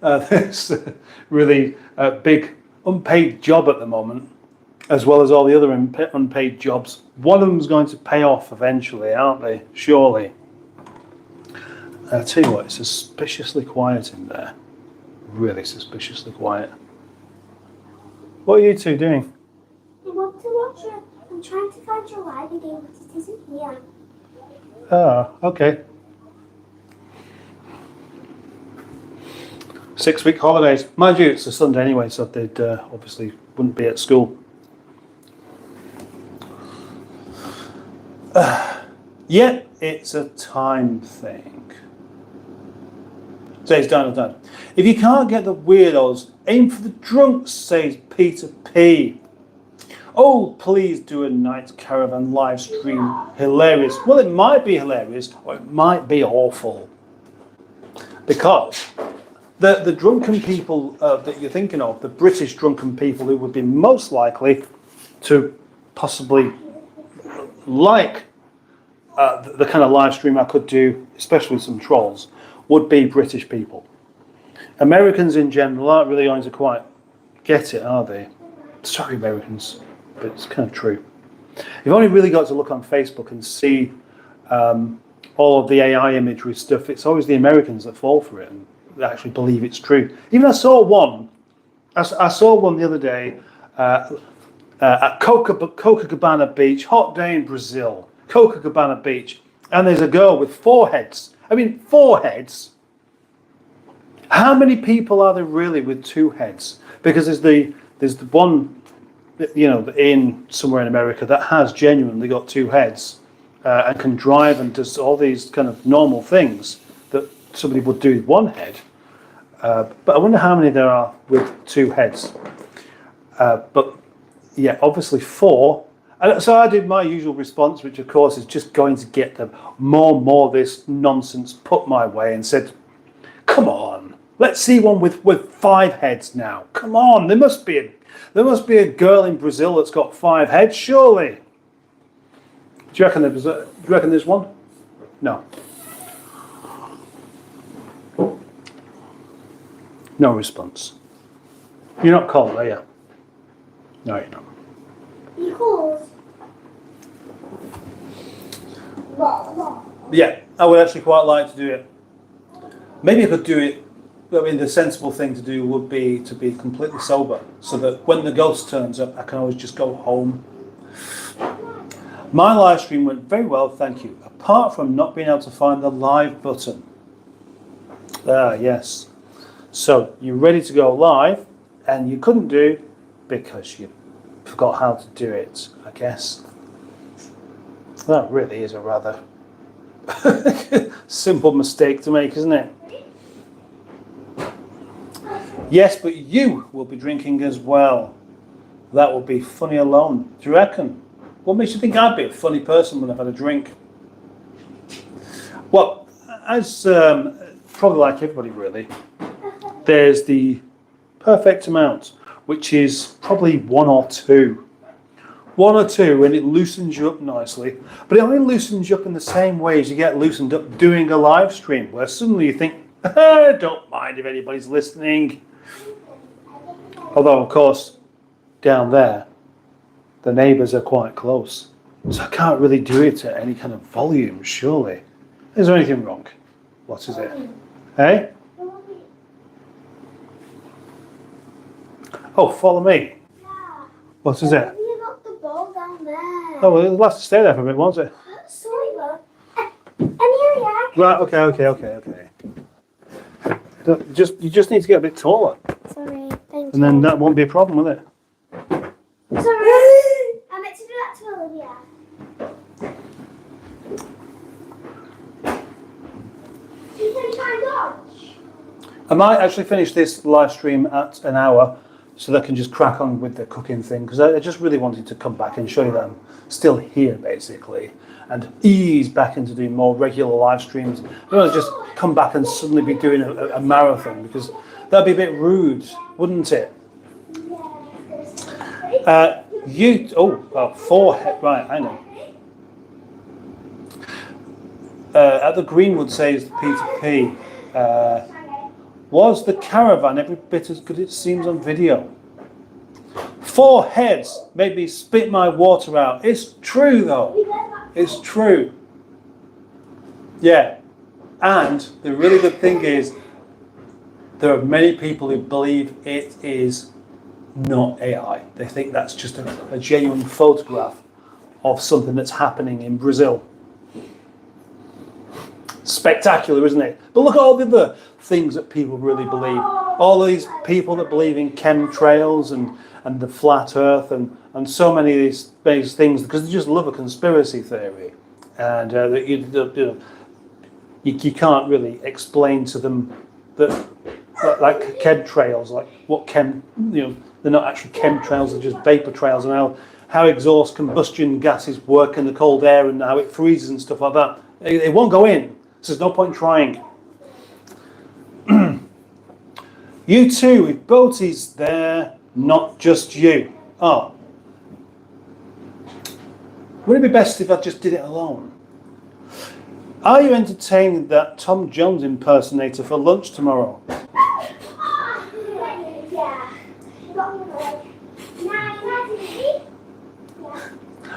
this really big unpaid job at the moment, as well as all the other unpaid jobs. One of them's going to pay off eventually, aren't they? Surely. I tell you what, it's suspiciously quiet in there. Really suspiciously quiet. What are you two doing? I want to watch it. I'm trying to find your live again, but it isn't here. Ah, okay. 6-week holidays. Mind you, it's a Sunday anyway, so they'd obviously wouldn't be at school. Yeah, it's a time thing. Says Dad. If you can't get the weirdos, aim for the drunks, says Peter P. Oh, please do a night caravan live stream. Hilarious. Well, it might be hilarious, or it might be awful. Because the drunken people that you're thinking of, the British drunken people who would be most likely to possibly like the kind of live stream I could do, especially with some trolls, would be British people. Americans in general aren't really going to quite get it, are they? Sorry, Americans. But it's kind of true. You've only really got to look on Facebook and see all of the AI imagery stuff. It's always the Americans that fall for it and actually believe it's true. Even I saw one the other day at Copacabana Beach, hot day in Brazil, Copacabana Beach, and there's a girl with 4 heads. I mean, 4 heads. How many people are there really with 2 heads? Because there's the one, you know, in somewhere in America that has genuinely got 2 heads and can drive and does all these kind of normal things that somebody would do with 1 head. But I wonder how many there are with 2 heads. But yeah, obviously 4. And so I did my usual response, which of course is just going to get the more this nonsense put my way, and said, come on, let's see one with 5 heads now. Come on, there must be a girl in Brazil that's got 5 heads, surely. Do you reckon there's one? No. No response. You're not cold, are you? No, you're not. You cold? Yeah, I would actually quite like to do it. Maybe I could do it. I mean, the sensible thing to do would be to be completely sober, so that when the ghost turns up, I can always just go home. My live stream went very well, thank you, apart from not being able to find the live button. Ah, yes. So you're ready to go live, and you couldn't do because you forgot how to do it, I guess. That really is a rather simple mistake to make, isn't it? Yes, but you will be drinking as well. That will be funny alone. Do you reckon? What makes you think I'd be a funny person when I've had a drink? Well, as probably like everybody really, there's the perfect amount, which is probably one or two. One or two, and it loosens you up nicely. But it only loosens you up in the same way as you get loosened up doing a live stream, where suddenly you think, don't mind if anybody's listening. Although, of course, down there, the neighbours are quite close. So I can't really do it at any kind of volume, surely. Is there anything wrong? What is it? Hey? Oh, follow me. Yeah. What is it? You got the ball down there. Oh, well, it'll have to stay there for a bit, won't it? Sorry, love. And here we are. Right, okay. You just need to get a bit taller. Sorry, thank you. And then that won't be a problem, will it? Sorry. I meant to do that to Olivia. You can find lunch. I might actually finish this live stream at an hour so that I can just crack on with the cooking thing, because I just really wanted to come back and show you that I'm still here, basically, and ease back into doing more regular live streams. I don't want to just come back and suddenly be doing a marathon, because that'd be a bit rude, wouldn't it? Right, hang on. At the Greenwood, says Peter P. Was the caravan every bit as good as it seems on video? 4 heads made me spit my water out. It's true though. It's true. Yeah. And the really good thing is there are many people who believe it is not AI. They think that's just a genuine photograph of something that's happening in Brazil. Spectacular, isn't it? But look at all the other things that people really believe. All these people that believe in chemtrails and the flat earth and so many of these things, because they just love a conspiracy theory. And you can't really explain to them that like chemtrails, like they're not actually chemtrails, they're just vapor trails, and how exhaust combustion gases work in the cold air and how it freezes and stuff like that. It won't go in. So there's no point in trying. You too, if Boaty's there, not just you. Oh. Would it be best if I just did it alone? Are you entertaining that Tom Jones impersonator for lunch tomorrow?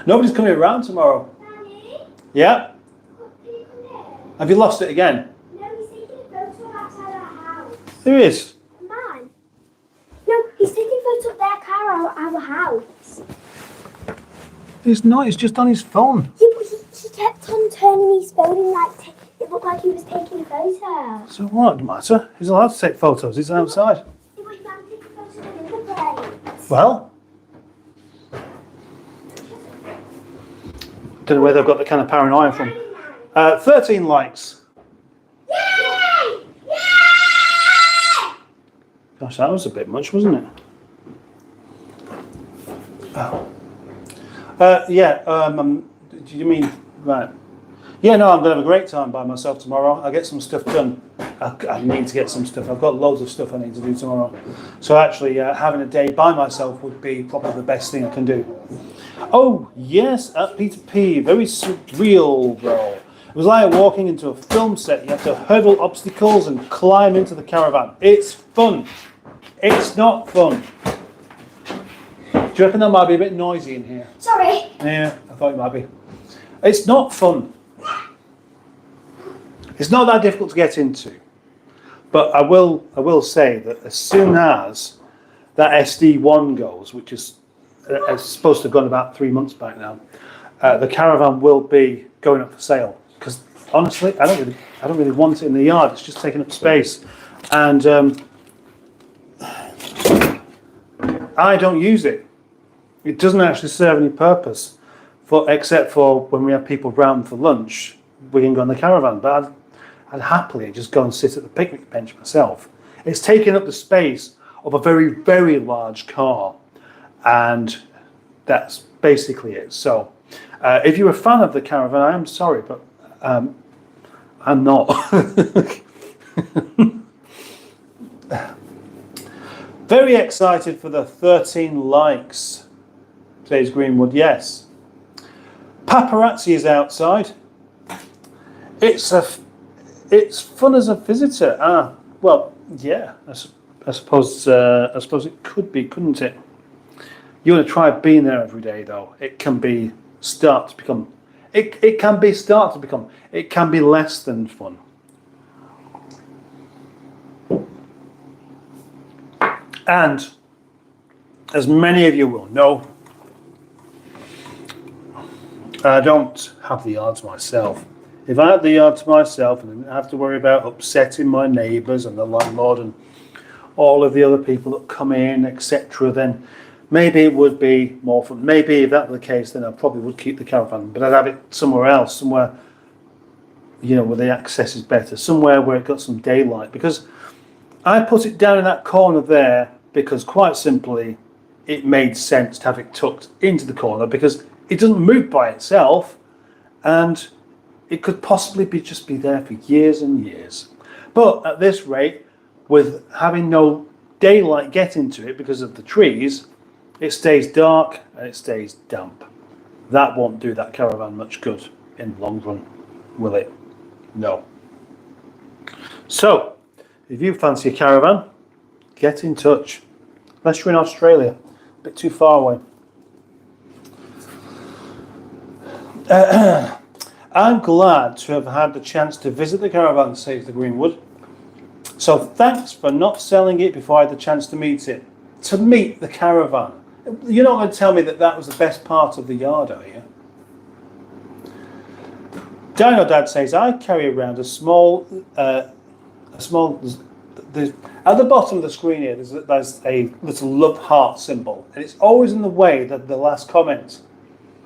Nobody's coming around tomorrow. Yeah? Have you lost it again? No, he's taking a photo outside our house. There is. Man. No, he's taking a photo of their car out our house. It's not, it's just on his phone. Yeah, but he kept on turning his phone and it looked like he was taking a photo. So what? Doesn't matter. He's allowed to take photos. He's outside. Yeah, but he can't take a photo of the planes. Well, don't know where they've got the kind of paranoia from. 13 likes. Yay! Yay! Gosh, that was a bit much, wasn't it? Oh. Do you mean, right? Yeah, no, I'm going to have a great time by myself tomorrow. I'll get some stuff done. I need to get some stuff. I've got loads of stuff I need to do tomorrow. So actually, having a day by myself would be probably the best thing I can do. Oh, yes, at Peter P. Very surreal, bro. It was like walking into a film set. You have to hurdle obstacles and climb into the caravan. It's fun. It's not fun. Do you reckon that might be a bit noisy in here? Sorry. Yeah, I thought it might be. It's not fun. It's not that difficult to get into. But I will say that as soon as that SD1 goes, which is supposed to have gone about 3 months back now, the caravan will be going up for sale. Because honestly, I don't really want it in the yard. It's just taking up space, and I don't use it. It doesn't actually serve any purpose, except for when we have people round for lunch, we can go on the caravan. But I'd happily just go and sit at the picnic bench myself. It's taking up the space of a very, very large car, and that's basically it. So if you're a fan of the caravan, I am sorry, but I'm not. Very excited for the 13 likes, says Greenwood. Yes. Paparazzi is outside. It's fun as a visitor. Well, yeah. I suppose it could be, couldn't it? You want to try being there every day, though. It can be It can be less than fun. And as many of you will know, I don't have the yard to myself. If I had the yard to myself and didn't have to worry about upsetting my neighbours and the landlord and all of the other people that come in, etc., then maybe it would be more fun. Maybe if that were the case, then I probably would keep the caravan, but I'd have it somewhere else, somewhere, where the access is better, somewhere where it got some daylight. Because I put it down in that corner there because, quite simply, it made sense to have it tucked into the corner because it doesn't move by itself, and it could possibly just be there for years and years. But at this rate, with having no daylight getting to it because of the trees, it stays dark and it stays damp. That won't do that caravan much good in the long run, will it? No. So, if you fancy a caravan, get in touch. Unless you're in Australia, a bit too far away. I'm glad to have had the chance to visit the caravan, says the Greenwood. So thanks for not selling it before I had the chance to meet it. To meet the caravan. You're not going to tell me that was the best part of the yard, are you? Dino Dad says, I carry around a small, at the bottom of the screen here, there's a little love heart symbol, and it's always in the way that the last comment.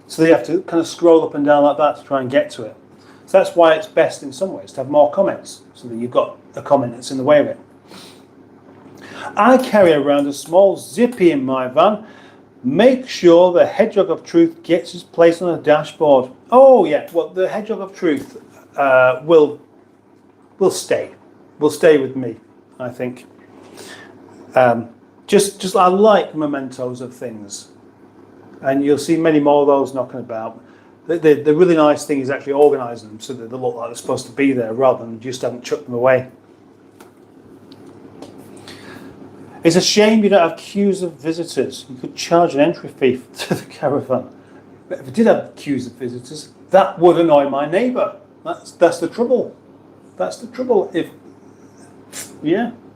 So you have to kind of scroll up and down like that to try and get to it. So that's why it's best in some ways to have more comments, so that you've got a comment that's in the way of it. I carry around a small zippy in my van. Make sure the hedgehog of truth gets its place on the dashboard. Oh yeah, well the hedgehog of truth will stay. Will stay with me, I think. Just I like mementos of things, and you'll see many more of those knocking about. The really nice thing is actually organising them so that they look like they're supposed to be there, rather than just having chucked them away. It's a shame you don't have queues of visitors. You could charge an entry fee to the caravan. But if it did have queues of visitors, that would annoy my neighbour. That's the trouble. That's the trouble.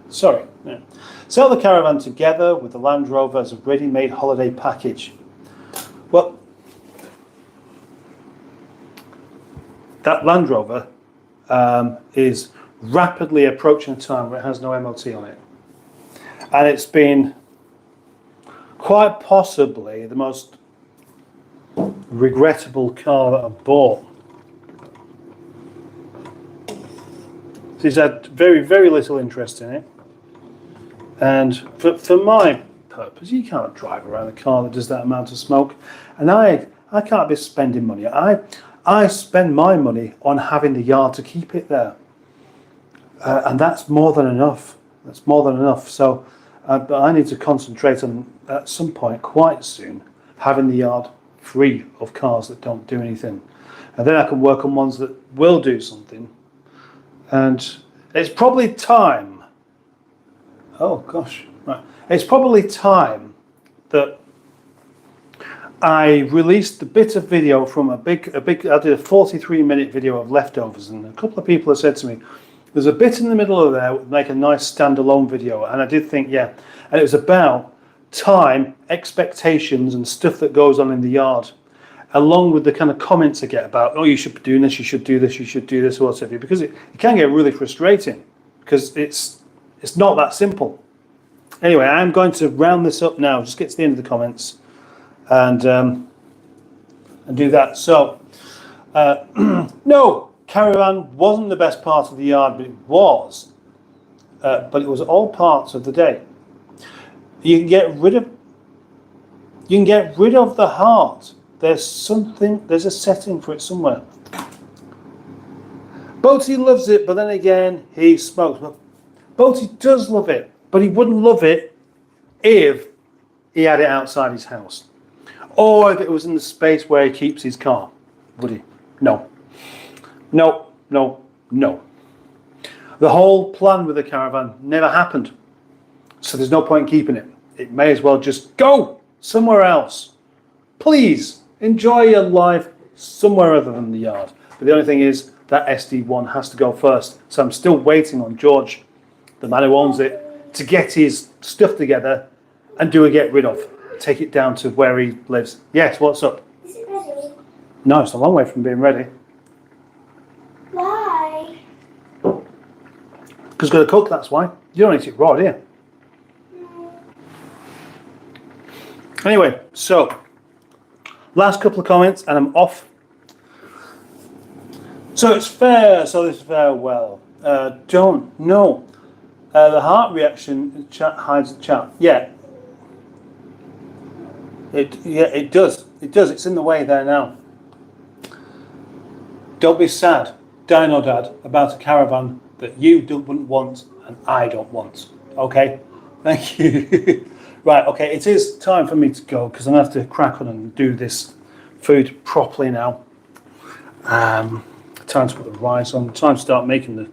Sell the caravan together with the Land Rover as a ready-made holiday package. Well, that Land Rover is rapidly approaching a time where it has no MOT on it. And it's been quite possibly the most regrettable car that I've bought. She's had very, very little interest in it. And for my purpose, you can't drive around a car that does that amount of smoke. And I can't be spending money. I spend my money on having the yard to keep it there. And that's more than enough. That's more than enough. So but I need to concentrate on, at some point, quite soon, having the yard free of cars that don't do anything. And then I can work on ones that will do something. And it's probably time. Oh gosh, right. It's probably time that I released a bit of video from I did a 43-minute video of leftovers, and a couple of people have said to me, there's a bit in the middle of there that would make a nice standalone video. And I did think, yeah. And it was about time, expectations, and stuff that goes on in the yard, along with the kind of comments I get about, oh, you should be doing this, you should do this, you should do this, or whatever. Because it can get really frustrating, because it's not that simple. Anyway, I'm going to round this up now. Just get to the end of the comments and do that. So, no, caravan wasn't the best part of the yard, but it was. But it was all parts of the day. You can get rid of the heart. There's a setting for it somewhere. Boaty loves it, but then again, he smokes. But Boaty does love it, but he wouldn't love it if he had it outside his house. Or if it was in the space where he keeps his car. Would he? No. No, no, no. The whole plan with the caravan never happened. So there's no point in keeping it. It may as well just go somewhere else. Please enjoy your life somewhere other than the yard. But the only thing is that SD1 has to go first. So I'm still waiting on George, the man who owns it, to get his stuff together and do a get rid of. Take it down to where he lives. Yes, what's up? Is it ready? No, it's a long way from being ready. Why? Because it's going to cook, that's why. You don't eat it raw, do you? No. Anyway, so last couple of comments and I'm off. So it's fair, so this farewell. Don't know. The heart reaction chat hides the chat. Yeah. It does. It does. It's in the way there now. Don't be sad, Dino Dad, about a caravan that you wouldn't want and I don't want. Okay? Thank you. Right, okay, it is time for me to go because I'm going to have to crack on and do this food properly now. Time to put the rice on, time to start making the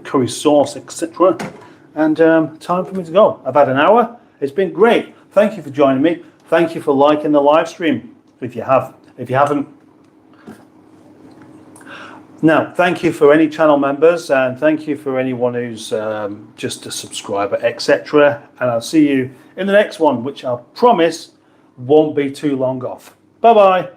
curry sauce, etc. And time for me to go. I've had an hour. It's been great. Thank you for joining me. Thank you for liking the live stream. If you haven't. Now, thank you for any channel members and thank you for anyone who's just a subscriber, etc. And I'll see you in the next one, which I promise won't be too long off. Bye-bye.